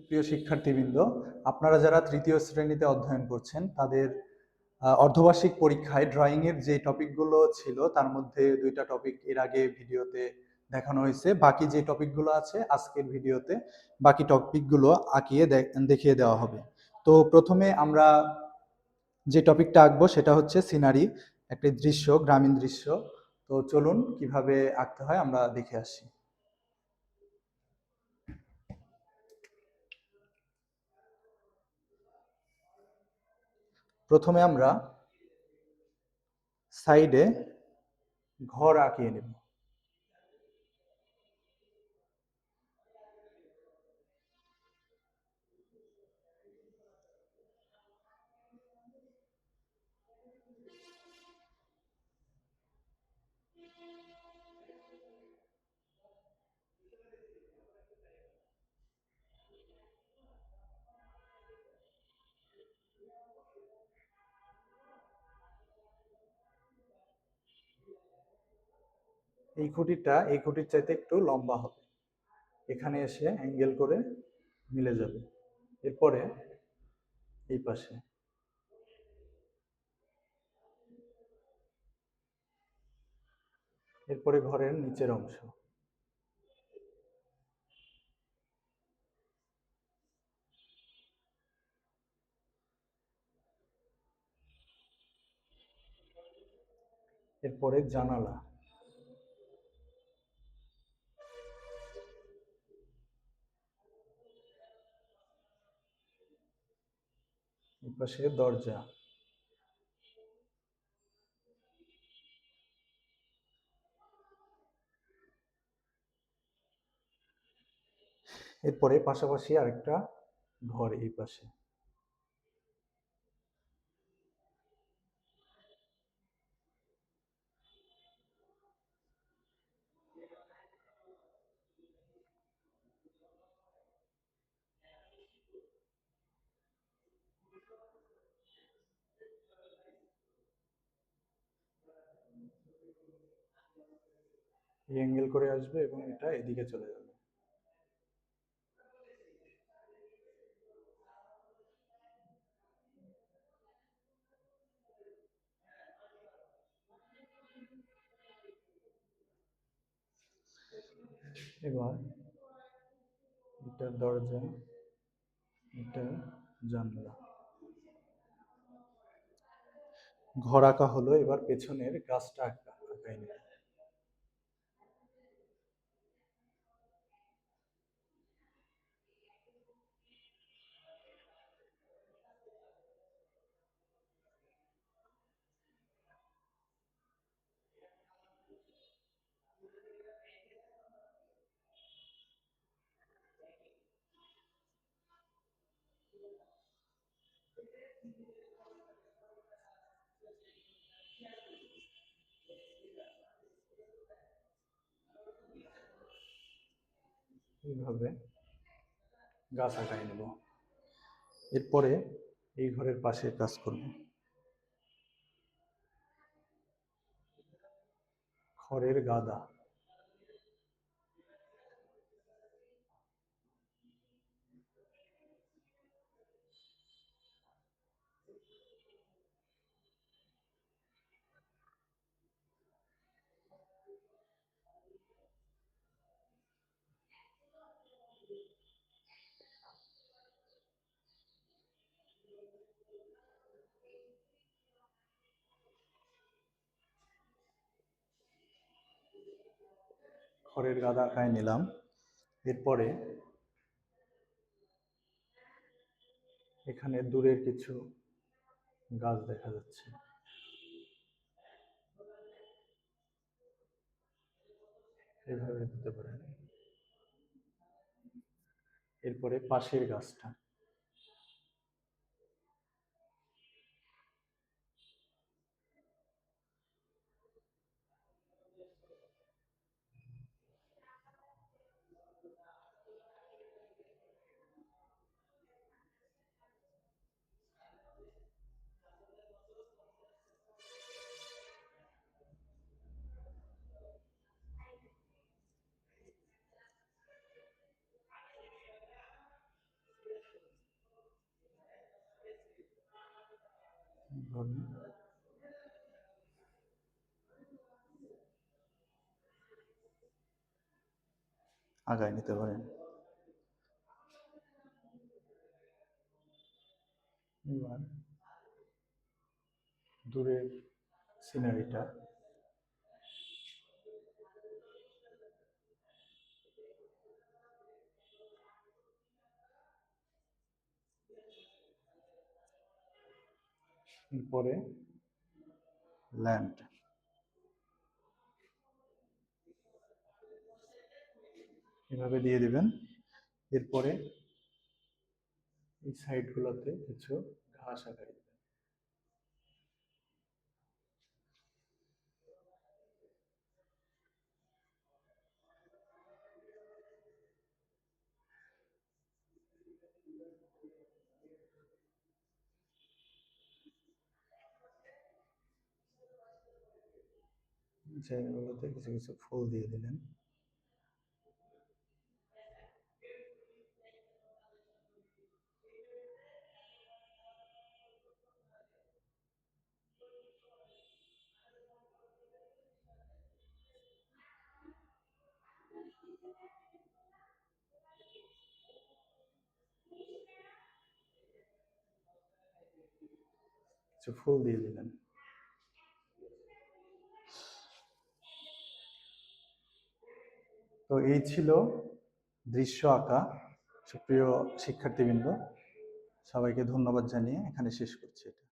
প্রিয় শিক্ষার্থীবৃন্দ, আপনারা যারা তৃতীয় শ্রেণীতে অধ্যয়ন করছেন তাদের অর্ধবার্ষিক পরীক্ষায় ড্রয়িং এর যে টপিকগুলো ছিল তার মধ্যে দুইটা টপিক এর আগে ভিডিওতে দেখানো হয়েছে। বাকি যে টপিকগুলো আছে আজকের ভিডিওতে বাকি টপিকগুলো আঁকিয়ে দেখিয়ে দেওয়া হবে। তো প্রথমে আমরা যে টপিকটা আঁকবো সেটা হচ্ছে সিনারি, একটি দৃশ্য, গ্রামীণ দৃশ্য। তো চলুন কিভাবে আঁকতে হয় আমরা দেখে আসি। প্রথমে আমরা সাইডে ঘর আঁকিয়ে নেব। এই খুঁটির চাইতে একটু লম্বা হবে, এখানে এসে অ্যাঙ্গেল করে মিলে যাবে। এরপরে এই পাশে এরপরে ঘরের নিচের অংশ, এরপরে জানালা, এই পাশে দরজা, এরপরে পাশাপাশি আরেকটা ঘর এই পাশে। এই অ্যাঙ্গেল করে আসবে এবং এটা এদিকে চলে যাবে। এবার এটা দরজা, এটা জানলা। ঘর আঁকা হলো, এবার পেছনের গাছটা আঁকাই নেব। এইভাবে গাছ আঁকাই নেব। এরপরে এই ঘরের পাশে কাজ করব। খড়ের গাদা, খড়ের গাদা আঁকায় নিলাম। এরপরে এখানে দূরের কিছু গাছ দেখা যাচ্ছে, এইভাবে দিতে পারেন। এরপরে পাশের গাছটা, ধরুন আগায় নিতে পারেন। এবার দূরের সিনারিটা পরে ল্যান্ড এভাবে দিয়ে দিবেন। এরপরে এই সাইডগুলোতে কিছু ঘাস আগায় দিবেন। জায়গাগুলোতে কিছু কিছু ফুল দিয়ে দিলেন। কিছু ফুল দিয়ে দিলেন। তো এই ছিল দৃশ্য আঁকা। সুপ্রিয় শিক্ষার্থীবৃন্দ, সবাইকে ধন্যবাদ জানিয়ে এখানে শেষ করছি এটা।